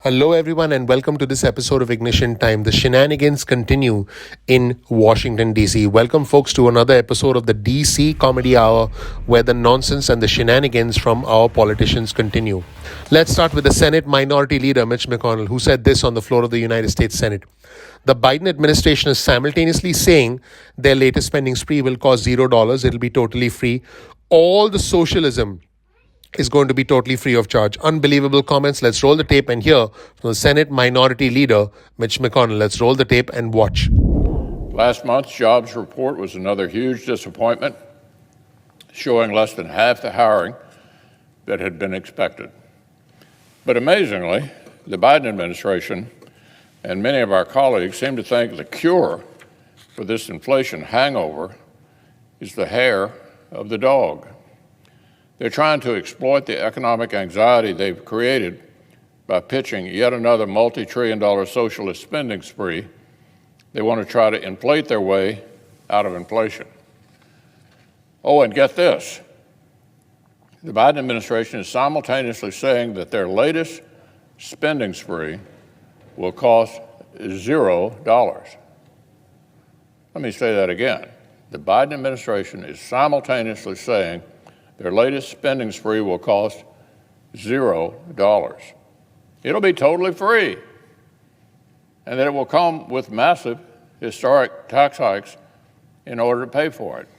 Hello, everyone, and welcome to this episode of Ignition Time. The shenanigans continue in Washington, D.C. Welcome, folks, to another episode of the D.C. Comedy Hour, where the nonsense and the shenanigans from our politicians continue. Let's start with the Senate Minority Leader, Mitch McConnell, who said this on the floor of the United States Senate. The Biden administration is simultaneously saying their latest spending spree will cost $0. It'll be totally free. All the socialism is going to be totally free of charge. Unbelievable comments. Let's roll the tape and hear from the Senate Minority Leader, Mitch McConnell. Let's roll the tape and watch. Last month's jobs report was another huge disappointment, showing less than half the hiring that had been expected. But amazingly, the Biden administration and many of our colleagues seem to think the cure for this inflation hangover is the hair of the dog. They're trying to exploit the economic anxiety they've created by pitching yet another multi-trillion-dollar socialist spending spree. They want to try to inflate their way out of inflation. Oh, and get this. The Biden administration is simultaneously saying that their latest spending spree will cost $0. Let me say that again. The Biden administration is simultaneously saying their latest spending spree will cost $0. It'll be totally free, and that it will come with massive historic tax hikes in order to pay for it.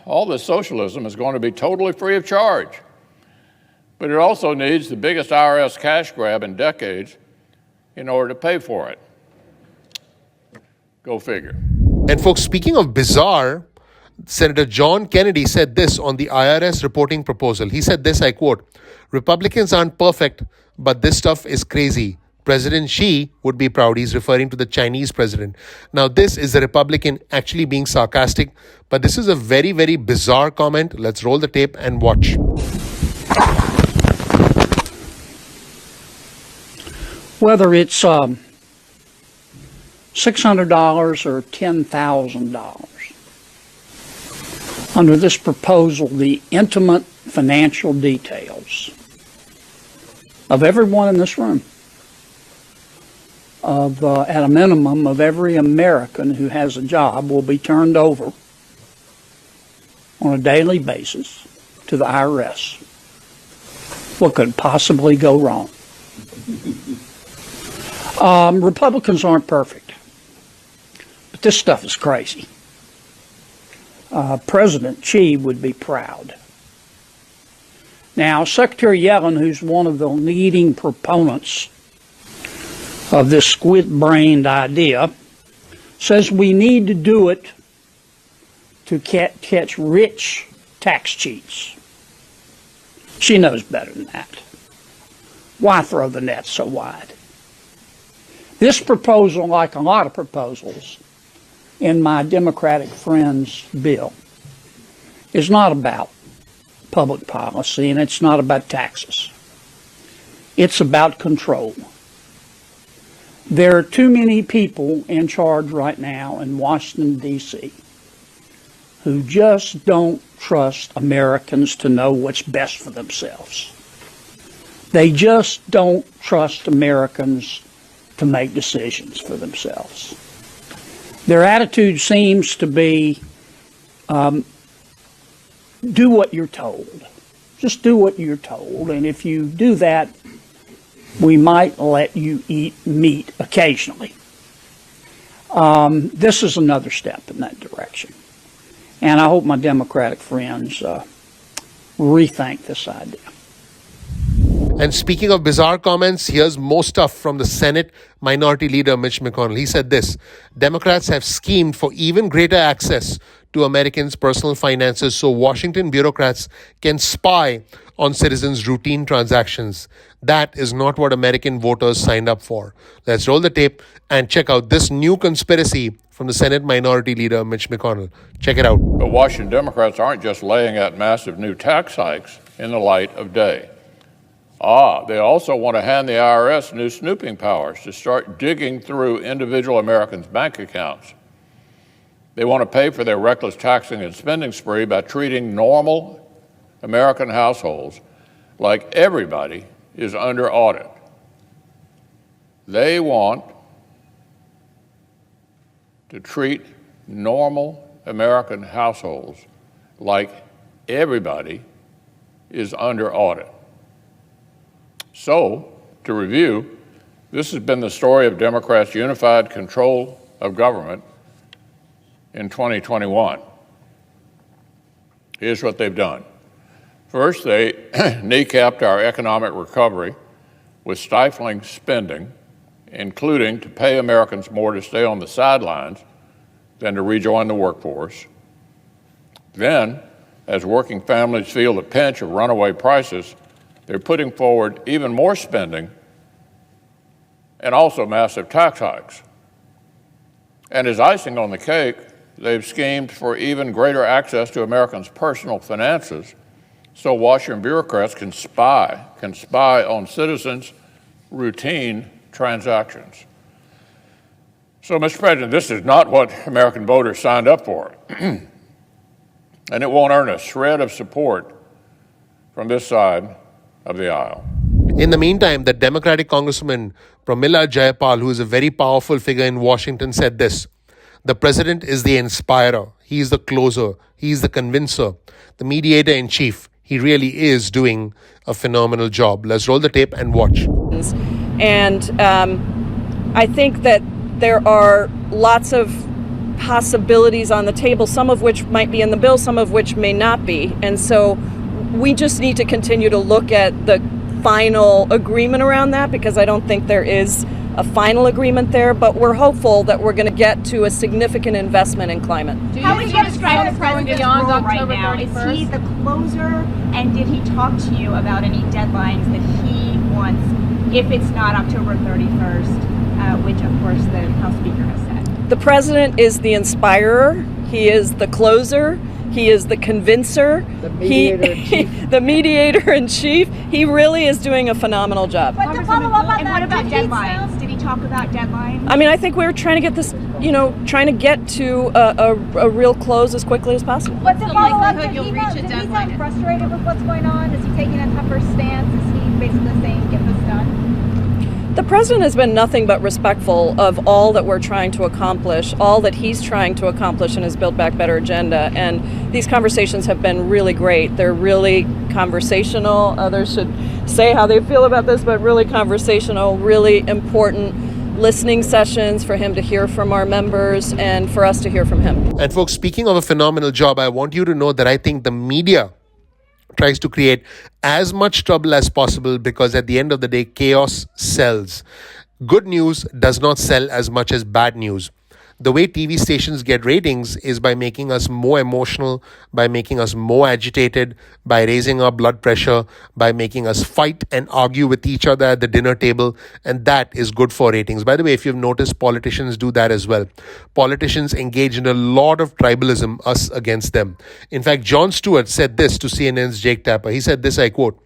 All this socialism is going to be totally free of charge, but it also needs the biggest IRS cash grab in decades in order to pay for it. Go figure. And folks, speaking of bizarre, Senator John Kennedy said this on the IRS reporting proposal. He said this, I quote, "Republicans aren't perfect, but this stuff is crazy. President Xi would be proud." He's referring to the Chinese president. Now, this is a Republican actually being sarcastic, but this is a very, very bizarre comment. Let's roll the tape and watch. Whether it's $600 or $10,000, under this proposal, the intimate financial details of everyone in this room, at a minimum, of every American who has a job, will be turned over on a daily basis to the IRS. What could possibly go wrong? Republicans aren't perfect, but this stuff is crazy. President Xi would be proud. Now, Secretary Yellen, who's one of the leading proponents of this squid-brained idea, says we need to do it to catch rich tax cheats. She knows better than that. Why throw the net so wide? This proposal, like a lot of proposals in my Democratic friend's bill, is not about public policy, and it's not about taxes. It's about control. There are too many people in charge right now in Washington, D.C. who just don't trust Americans to know what's best for themselves. They just don't trust Americans to make decisions for themselves. Their attitude seems to be, do what you're told. Just do what you're told, and if you do that, we might let you eat meat occasionally. This is another step in that direction. And I hope my Democratic friends rethink this idea. And speaking of bizarre comments, here's more stuff from the Senate Minority Leader, Mitch McConnell. He said this: Democrats have schemed for even greater access to Americans' personal finances so Washington bureaucrats can spy on citizens' routine transactions. That is not what American voters signed up for. Let's roll the tape and check out this new conspiracy from the Senate Minority Leader, Mitch McConnell. Check it out. But Washington Democrats aren't just laying out massive new tax hikes in the light of day. They also want to hand the IRS new snooping powers to start digging through individual Americans' bank accounts. They want to pay for their reckless taxing and spending spree by treating normal American households like everybody is under audit. They want to treat normal American households like everybody is under audit. So, to review, this has been the story of Democrats' unified control of government in 2021. Here's what they've done. First, they kneecapped our economic recovery with stifling spending, including to pay Americans more to stay on the sidelines than to rejoin the workforce. Then, as working families feel the pinch of runaway prices, they're putting forward even more spending and also massive tax hikes. And as icing on the cake, they've schemed for even greater access to Americans' personal finances so Washington bureaucrats can spy on citizens' routine transactions. So, Mr. President, this is not what American voters signed up for. And it won't earn a shred of support from this side of the aisle. In the meantime, the Democratic Congresswoman Pramila Jayapal, who is a very powerful figure in Washington, said this: "The president is the inspirer. He is the closer. He is the convincer, the mediator in chief. He really is doing a phenomenal job." Let's roll the tape and watch. And I think that there are lots of possibilities on the table, some of which might be in the bill, some of which may not be. And so we just need to continue to look at the final agreement around that, because I don't think there is a final agreement there, but we're hopeful that we're going to get to a significant investment in climate. How would you describe the president's beyond role October right now? 31st? Is he the closer, and did he talk to you about any deadlines that he wants if it's not October 31st, which of course the House Speaker has said? The president is the inspirer. He is the closer. He is the convincer. The mediator in chief. He really is doing a phenomenal job. But to follow up on that, what about deadlines? Did he talk about deadlines? I mean, I think we're trying to get this, trying to get to a real close as quickly as possible. But to follow up, likelihood you'll reach a did he deadline? sound frustrated with what's going on? Is he taking a tougher stance? Is he basically saying, get this done? The president has been nothing but respectful of all that we're trying to accomplish, all that he's trying to accomplish in his Build Back Better agenda. And these conversations have been really great. They're really conversational. Others should say how they feel about this, but really conversational, really important listening sessions for him to hear from our members and for us to hear from him. And folks, speaking of a phenomenal job, I want you to know that I think the media tries to create as much trouble as possible, because at the end of the day, chaos sells. Good news does not sell as much as bad news. The way TV stations get ratings is by making us more emotional, by making us more agitated, by raising our blood pressure, by making us fight and argue with each other at the dinner table, and that is good for ratings. By the way, if you've noticed, politicians do that as well. Politicians engage in a lot of tribalism, us against them. In fact, Jon Stewart said this to CNN's Jake Tapper. He said this, I quote,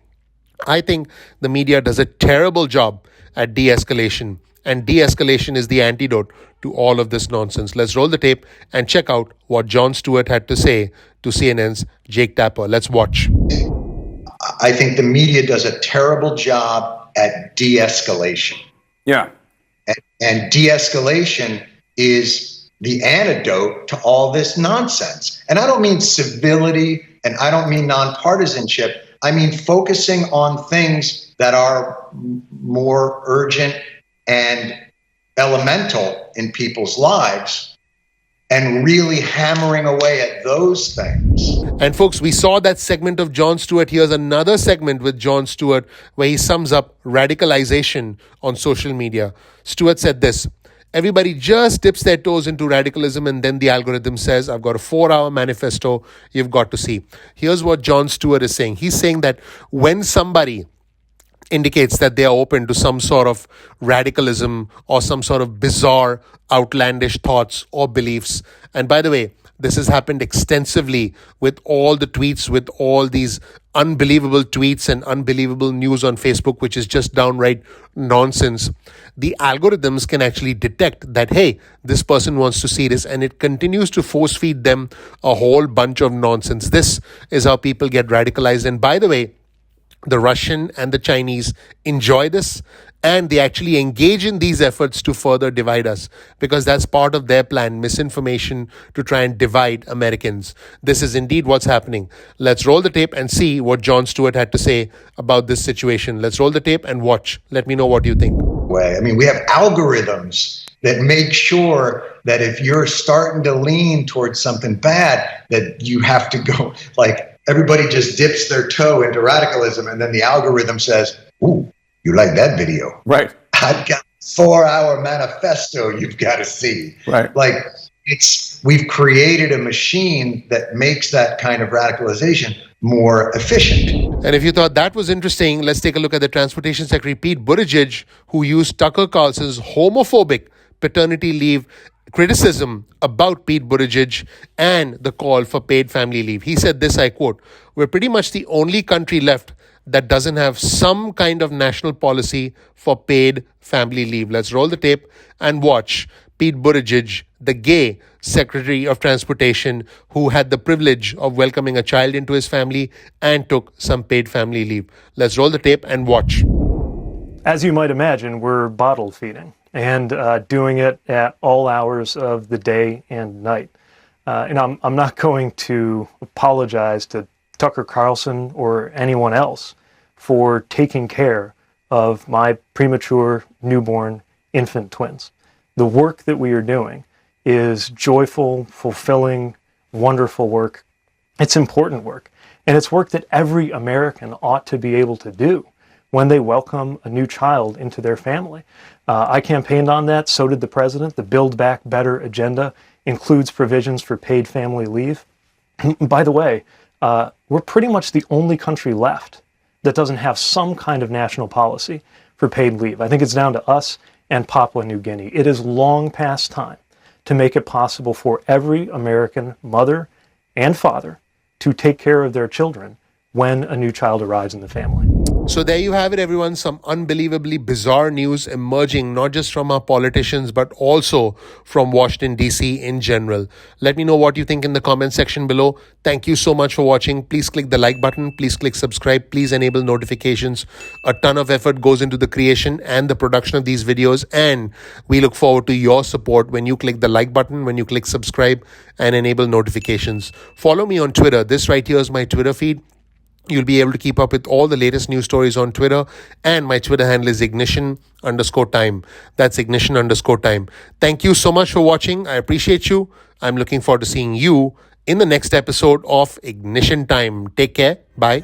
"I think the media does a terrible job at de-escalation, and de-escalation is the antidote to all of this nonsense." Let's roll the tape and check out what Jon Stewart had to say to CNN's Jake Tapper. Let's watch. I think the media does a terrible job at de-escalation. Yeah. And de-escalation is the antidote to all this nonsense. And I don't mean civility, and I don't mean nonpartisanship. I mean focusing on things that are more urgent and elemental in people's lives, and really hammering away at those things. And folks, we saw that segment of Jon Stewart. Here's another segment with Jon Stewart where he sums up radicalization on social media. Stewart said this: "Everybody just dips their toes into radicalism, and then the algorithm says, I've got a 4-hour manifesto you've got to see." Here's what Jon Stewart is saying. He's saying that when somebody indicates that they are open to some sort of radicalism or some sort of bizarre, outlandish thoughts or beliefs. And by the way, this has happened extensively with all the tweets, with all these unbelievable tweets and unbelievable news on Facebook, which is just downright nonsense. The algorithms can actually detect that, hey, this person wants to see this, and it continues to force feed them a whole bunch of nonsense. This is how people get radicalized. And by the way, the Russian and the Chinese enjoy this, and they actually engage in these efforts to further divide us, because that's part of their plan, misinformation to try and divide Americans. This is indeed what's happening. Let's roll the tape and see what Jon Stewart had to say about this situation. Let's roll the tape and watch. Let me know what you think. I mean, we have algorithms that make sure that if you're starting to lean towards something bad, that you have to go, like, everybody just dips their toe into radicalism, and then the algorithm says, ooh, you like that video? Right. I've got a 4-hour manifesto you've got to see. Right. Like, we've created a machine that makes that kind of radicalization more efficient. And if you thought that was interesting, let's take a look at the Transportation Secretary Pete Buttigieg, who used Tucker Carlson's homophobic paternity leave criticism about Pete Buttigieg and the call for paid family leave. He said this, I quote, "We're pretty much the only country left that doesn't have some kind of national policy for paid family leave." Let's roll the tape and watch Pete Buttigieg, the gay Secretary of Transportation, who had the privilege of welcoming a child into his family and took some paid family leave. Let's roll the tape and watch. As you might imagine, we're bottle feeding and doing it at all hours of the day and night. And I'm not going to apologize to Tucker Carlson or anyone else for taking care of my premature newborn infant twins. The work that we are doing is joyful, fulfilling, wonderful work. It's important work. And it's work that every American ought to be able to do when they welcome a new child into their family. I campaigned on that, so did the president. The Build Back Better agenda includes provisions for paid family leave. By the way, we're pretty much the only country left that doesn't have some kind of national policy for paid leave. I think it's down to us and Papua New Guinea. It is long past time to make it possible for every American mother and father to take care of their children when a new child arrives in the family. So there you have it, everyone. Some unbelievably bizarre news emerging, not just from our politicians, but also from Washington, D.C. in general. Let me know what you think in the comment section below. Thank you so much for watching. Please click the like button. Please click subscribe. Please enable notifications. A ton of effort goes into the creation and the production of these videos, and we look forward to your support when you click the like button, when you click subscribe and enable notifications. Follow me on Twitter. This right here is my Twitter feed. You'll be able to keep up with all the latest news stories on Twitter, and my Twitter handle is ignition_time. That's ignition_time. Thank you so much for watching. I appreciate you. I'm looking forward to seeing you in the next episode of Ignition Time. Take care. Bye.